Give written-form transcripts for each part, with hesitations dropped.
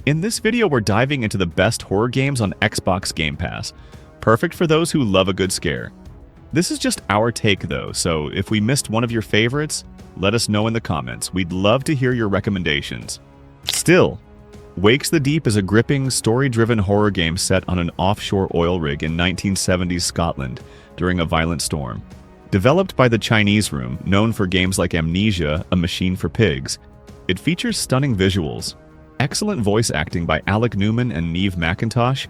In this video, we're diving into the best horror games on Xbox Game Pass, perfect for those who love a good scare. This is just our take though, so if we missed one of your favorites, let us know in the comments. We'd love to hear your recommendations. Still, Wakes the Deep is a gripping, story-driven horror game set on an offshore oil rig in 1970s Scotland during a violent storm. Developed by the Chinese Room, known for games like Amnesia: A Machine for Pigs, it features stunning visuals, excellent voice acting by Alec Newman and Neve McIntosh,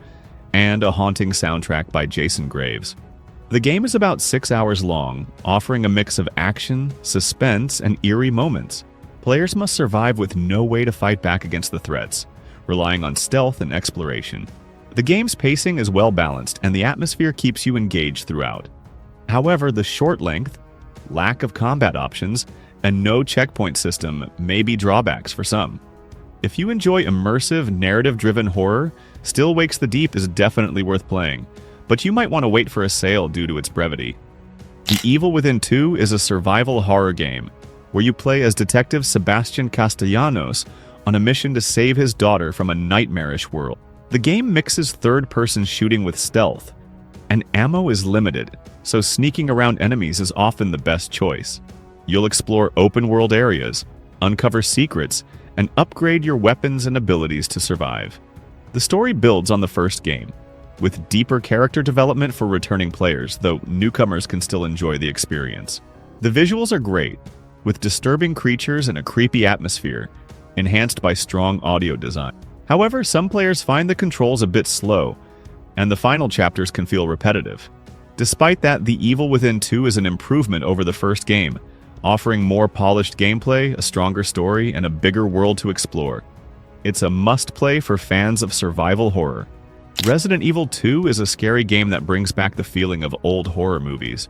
and a haunting soundtrack by Jason Graves. The game is about 6 hours long, offering a mix of action, suspense, and eerie moments. Players must survive with no way to fight back against the threats, relying on stealth and exploration. The game's pacing is well balanced, and the atmosphere keeps you engaged throughout. However, the short length, lack of combat options, and no checkpoint system may be drawbacks for some. If you enjoy immersive, narrative-driven horror, Still Wakes the Deep is definitely worth playing, but you might want to wait for a sale due to its brevity. The Evil Within 2 is a survival horror game, where you play as Detective Sebastian Castellanos on a mission to save his daughter from a nightmarish world. The game mixes third-person shooting with stealth, and ammo is limited, so sneaking around enemies is often the best choice. You'll explore open-world areas, uncover secrets, and upgrade your weapons and abilities to survive. The story builds on the first game, with deeper character development for returning players, though newcomers can still enjoy the experience. The visuals are great, with disturbing creatures and a creepy atmosphere, enhanced by strong audio design. However, some players find the controls a bit slow, and the final chapters can feel repetitive. Despite that, The Evil Within 2 is an improvement over the first game, offering more polished gameplay, a stronger story, and a bigger world to explore. It's a must-play for fans of survival horror. Resident Evil 2 is a scary game that brings back the feeling of old horror movies.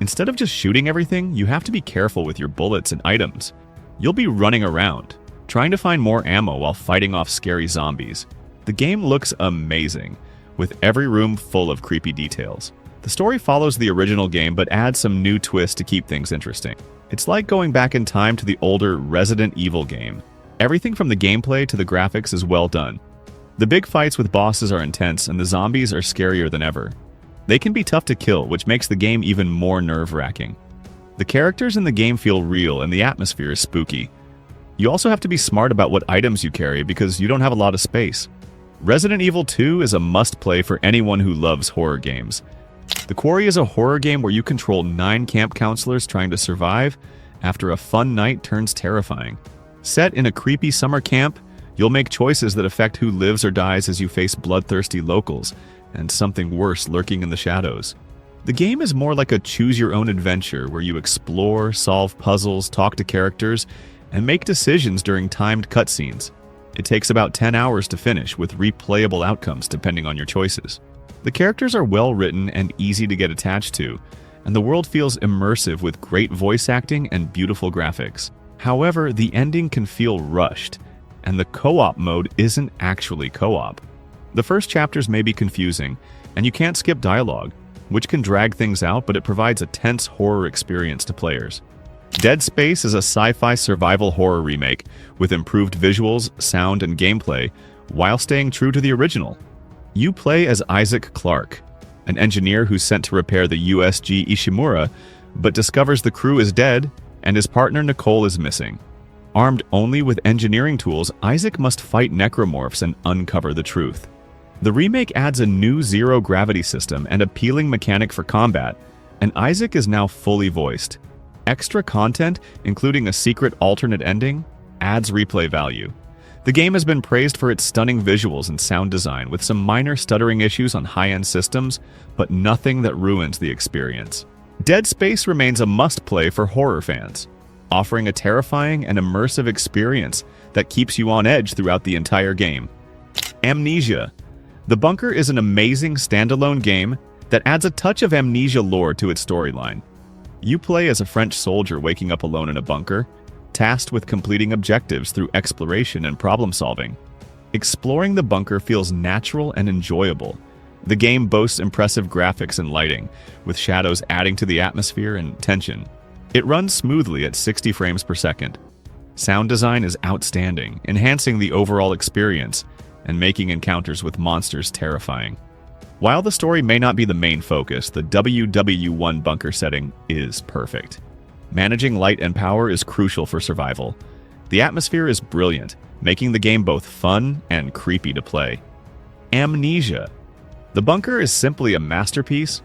Instead of just shooting everything, you have to be careful with your bullets and items. You'll be running around, trying to find more ammo while fighting off scary zombies. The game looks amazing, with every room full of creepy details. The story follows the original game but adds some new twists to keep things interesting. It's like going back in time to the older Resident Evil game. Everything from the gameplay to the graphics is well done. The big fights with bosses are intense, and the zombies are scarier than ever. They can be tough to kill, which makes the game even more nerve-wracking. The characters in the game feel real, and the atmosphere is spooky. You also have to be smart about what items you carry because you don't have a lot of space. Resident Evil 2 is a must-play for anyone who loves horror games. The Quarry is a horror game where you control 9 camp counselors trying to survive after a fun night turns terrifying. Set in a creepy summer camp, you'll make choices that affect who lives or dies as you face bloodthirsty locals and something worse lurking in the shadows. The game is more like a choose-your-own-adventure where you explore, solve puzzles, talk to characters, and make decisions during timed cutscenes. It takes about 10 hours to finish, with replayable outcomes depending on your choices. The characters are well written and easy to get attached to, and the world feels immersive with great voice acting and beautiful graphics. However, the ending can feel rushed, and the co-op mode isn't actually co-op. The first chapters may be confusing, and you can't skip dialogue, which can drag things out, but it provides a tense horror experience to players. Dead Space is a sci-fi survival horror remake with improved visuals, sound, and gameplay, while staying true to the original. You play as Isaac Clarke, an engineer who's sent to repair the USG Ishimura, but discovers the crew is dead and his partner Nicole is missing. Armed only with engineering tools, Isaac must fight necromorphs and uncover the truth. The remake adds a new zero-gravity system and appealing mechanic for combat, and Isaac is now fully voiced. Extra content, including a secret alternate ending, adds replay value. The game has been praised for its stunning visuals and sound design, with some minor stuttering issues on high-end systems, but nothing that ruins the experience. Dead Space remains a must-play for horror fans, offering a terrifying and immersive experience that keeps you on edge throughout the entire game. Amnesia. The Bunker is an amazing standalone game that adds a touch of Amnesia lore to its storyline. You play as a French soldier waking up alone in a bunker, tasked with completing objectives through exploration and problem-solving. Exploring the bunker feels natural and enjoyable. The game boasts impressive graphics and lighting, with shadows adding to the atmosphere and tension. It runs smoothly at 60 frames per second. Sound design is outstanding, enhancing the overall experience, and making encounters with monsters terrifying. While the story may not be the main focus, the WW1 bunker setting is perfect. Managing light and power is crucial for survival. The atmosphere is brilliant, making the game both fun and creepy to play. Amnesia. The bunker is simply a masterpiece,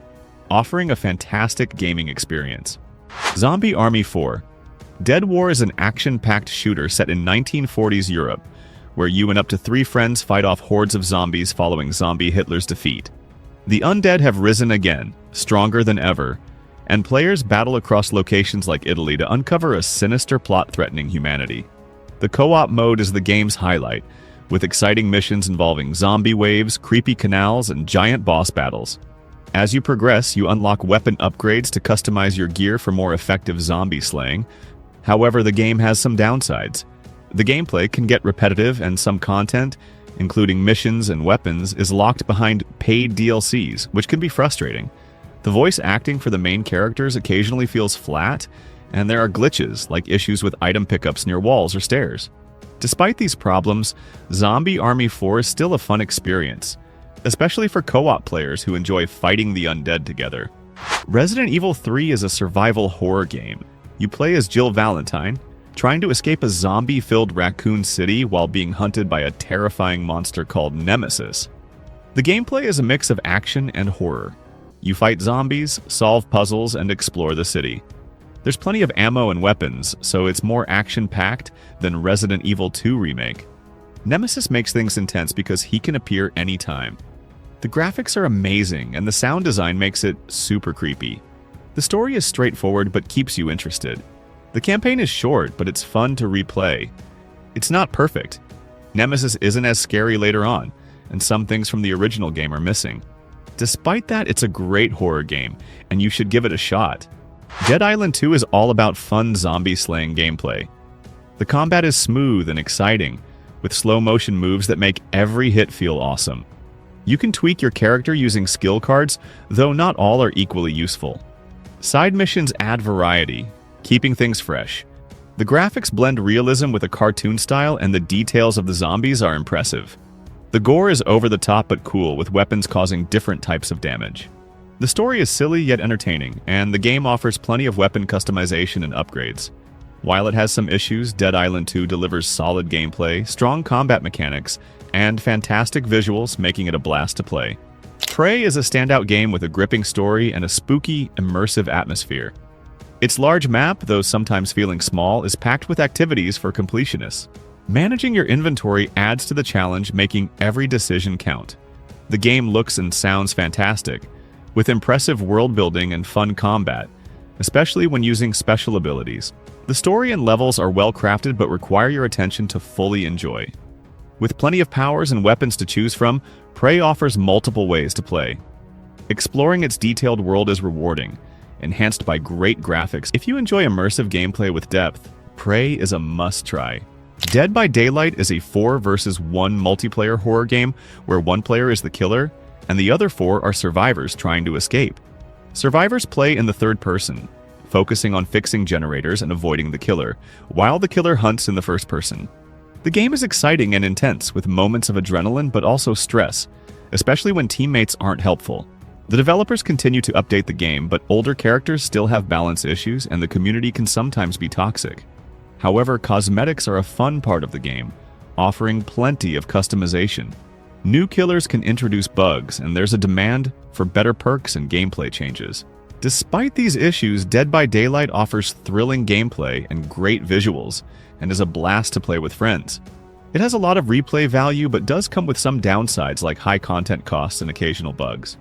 offering a fantastic gaming experience. Zombie Army 4. Dead War is an action-packed shooter set in 1940s Europe, where you and up to 3 friends fight off hordes of zombies following zombie Hitler's defeat. The undead have risen again, stronger than ever, and players battle across locations like Italy to uncover a sinister plot threatening humanity. The co-op mode is the game's highlight, with exciting missions involving zombie waves, creepy canals, and giant boss battles. As you progress, you unlock weapon upgrades to customize your gear for more effective zombie slaying. However, the game has some downsides. The gameplay can get repetitive, and some content, including missions and weapons, is locked behind paid DLCs, which can be frustrating. The voice acting for the main characters occasionally feels flat, and there are glitches, like issues with item pickups near walls or stairs. Despite these problems, Zombie Army 4 is still a fun experience, especially for co-op players who enjoy fighting the undead together. Resident Evil 3 is a survival horror game. You play as Jill Valentine, trying to escape a zombie-filled raccoon city while being hunted by a terrifying monster called Nemesis. The gameplay is a mix of action and horror. You fight zombies, solve puzzles, and explore the city. There's plenty of ammo and weapons, so it's more action-packed than Resident Evil 2 Remake. Nemesis makes things intense because he can appear anytime. The graphics are amazing, and the sound design makes it super creepy. The story is straightforward but keeps you interested. The campaign is short, but it's fun to replay. It's not perfect. Nemesis isn't as scary later on, and some things from the original game are missing. Despite that, it's a great horror game, and you should give it a shot. Dead Island 2 is all about fun zombie-slaying gameplay. The combat is smooth and exciting, with slow-motion moves that make every hit feel awesome. You can tweak your character using skill cards, though not all are equally useful. Side missions add variety, keeping things fresh. The graphics blend realism with a cartoon style, and the details of the zombies are impressive. The gore is over the top but cool, with weapons causing different types of damage. The story is silly yet entertaining, and the game offers plenty of weapon customization and upgrades. While it has some issues, Dead Island 2 delivers solid gameplay, strong combat mechanics, and fantastic visuals, making it a blast to play. Prey is a standout game with a gripping story and a spooky, immersive atmosphere. Its large map, though sometimes feeling small, is packed with activities for completionists. Managing your inventory adds to the challenge, making every decision count. The game looks and sounds fantastic, with impressive world building and fun combat, especially when using special abilities. The story and levels are well crafted but require your attention to fully enjoy. With plenty of powers and weapons to choose from, Prey offers multiple ways to play. Exploring its detailed world is rewarding, enhanced by great graphics. If you enjoy immersive gameplay with depth, Prey is a must-try. Dead by Daylight is a 4 versus 1 multiplayer horror game where one player is the killer and the other 4 are survivors trying to escape. Survivors play in the third person, focusing on fixing generators and avoiding the killer, while the killer hunts in the first person. The game is exciting and intense, with moments of adrenaline but also stress, especially when teammates aren't helpful. The developers continue to update the game, but older characters still have balance issues and the community can sometimes be toxic. However, cosmetics are a fun part of the game, offering plenty of customization. New killers can introduce bugs, and there's a demand for better perks and gameplay changes. Despite these issues, Dead by Daylight offers thrilling gameplay and great visuals, and is a blast to play with friends. It has a lot of replay value, but does come with some downsides like high content costs and occasional bugs.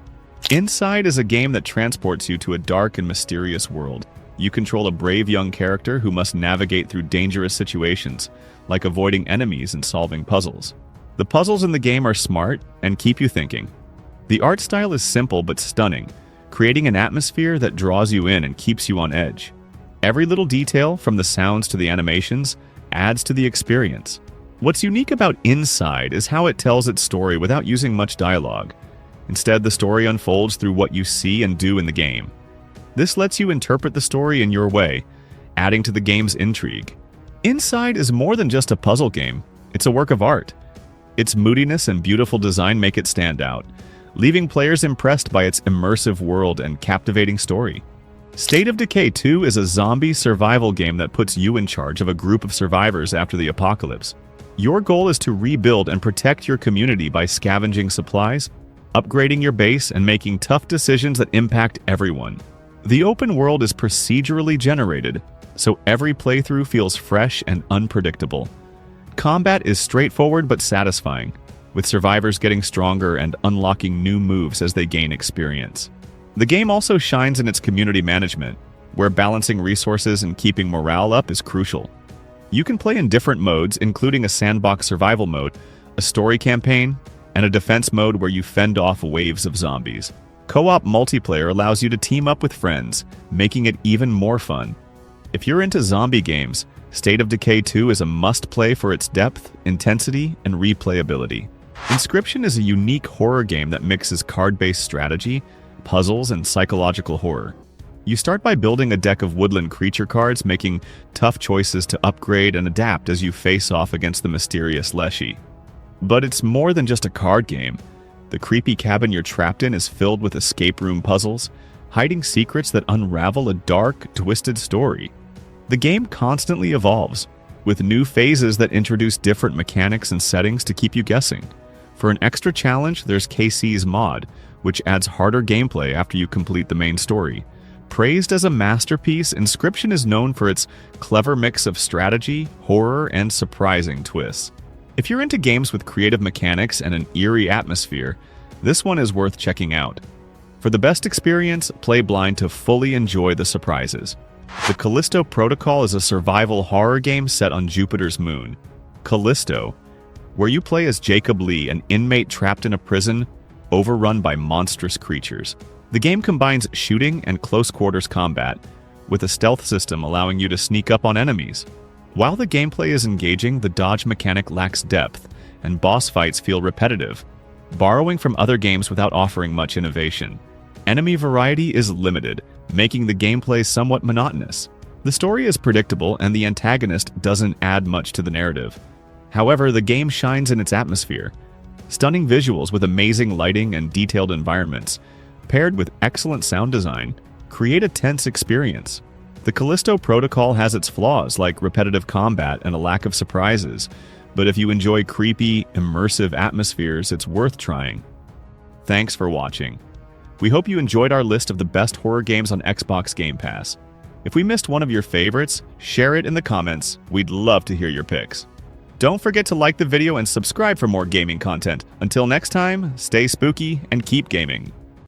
Inside is a game that transports you to a dark and mysterious world. You control a brave young character who must navigate through dangerous situations, like avoiding enemies and solving puzzles. The puzzles in the game are smart and keep you thinking. The art style is simple but stunning, creating an atmosphere that draws you in and keeps you on edge. Every little detail, from the sounds to the animations, adds to the experience. What's unique about Inside is how it tells its story without using much dialogue. Instead, the story unfolds through what you see and do in the game. This lets you interpret the story in your way, adding to the game's intrigue. Inside is more than just a puzzle game, it's a work of art. Its moodiness and beautiful design make it stand out, leaving players impressed by its immersive world and captivating story. State of Decay 2 is a zombie survival game that puts you in charge of a group of survivors after the apocalypse. Your goal is to rebuild and protect your community by scavenging supplies, upgrading your base, and making tough decisions that impact everyone. The open world is procedurally generated, so every playthrough feels fresh and unpredictable. Combat is straightforward but satisfying, with survivors getting stronger and unlocking new moves as they gain experience. The game also shines in its community management, where balancing resources and keeping morale up is crucial. You can play in different modes, including a sandbox survival mode, a story campaign, and a defense mode where you fend off waves of zombies. Co-op multiplayer allows you to team up with friends, making it even more fun. If you're into zombie games, State of Decay 2 is a must-play for its depth, intensity, and replayability. Inscryption is a unique horror game that mixes card-based strategy, puzzles, and psychological horror. You start by building a deck of woodland creature cards, making tough choices to upgrade and adapt as you face off against the mysterious Leshy. But it's more than just a card game. The creepy cabin you're trapped in is filled with escape room puzzles, hiding secrets that unravel a dark, twisted story. The game constantly evolves, with new phases that introduce different mechanics and settings to keep you guessing. For an extra challenge, there's KC's Mod, which adds harder gameplay after you complete the main story. Praised as a masterpiece, Inscryption is known for its clever mix of strategy, horror, and surprising twists. If you're into games with creative mechanics and an eerie atmosphere, this one is worth checking out. For the best experience, play blind to fully enjoy the surprises. The Callisto Protocol is a survival horror game set on Jupiter's moon, Callisto, where you play as Jacob Lee, an inmate trapped in a prison overrun by monstrous creatures. The game combines shooting and close-quarters combat, with a stealth system allowing you to sneak up on enemies. While the gameplay is engaging, the dodge mechanic lacks depth, and boss fights feel repetitive, borrowing from other games without offering much innovation. Enemy variety is limited, making the gameplay somewhat monotonous. The story is predictable, and the antagonist doesn't add much to the narrative. However, the game shines in its atmosphere. Stunning visuals with amazing lighting and detailed environments, paired with excellent sound design, create a tense experience. The Callisto Protocol has its flaws, like repetitive combat and a lack of surprises, but if you enjoy creepy, immersive atmospheres, it's worth trying. Thanks for watching. We hope you enjoyed our list of the best horror games on Xbox Game Pass. If we missed one of your favorites, share it in the comments. We'd love to hear your picks. Don't forget to like the video and subscribe for more gaming content. Until next time, stay spooky and keep gaming.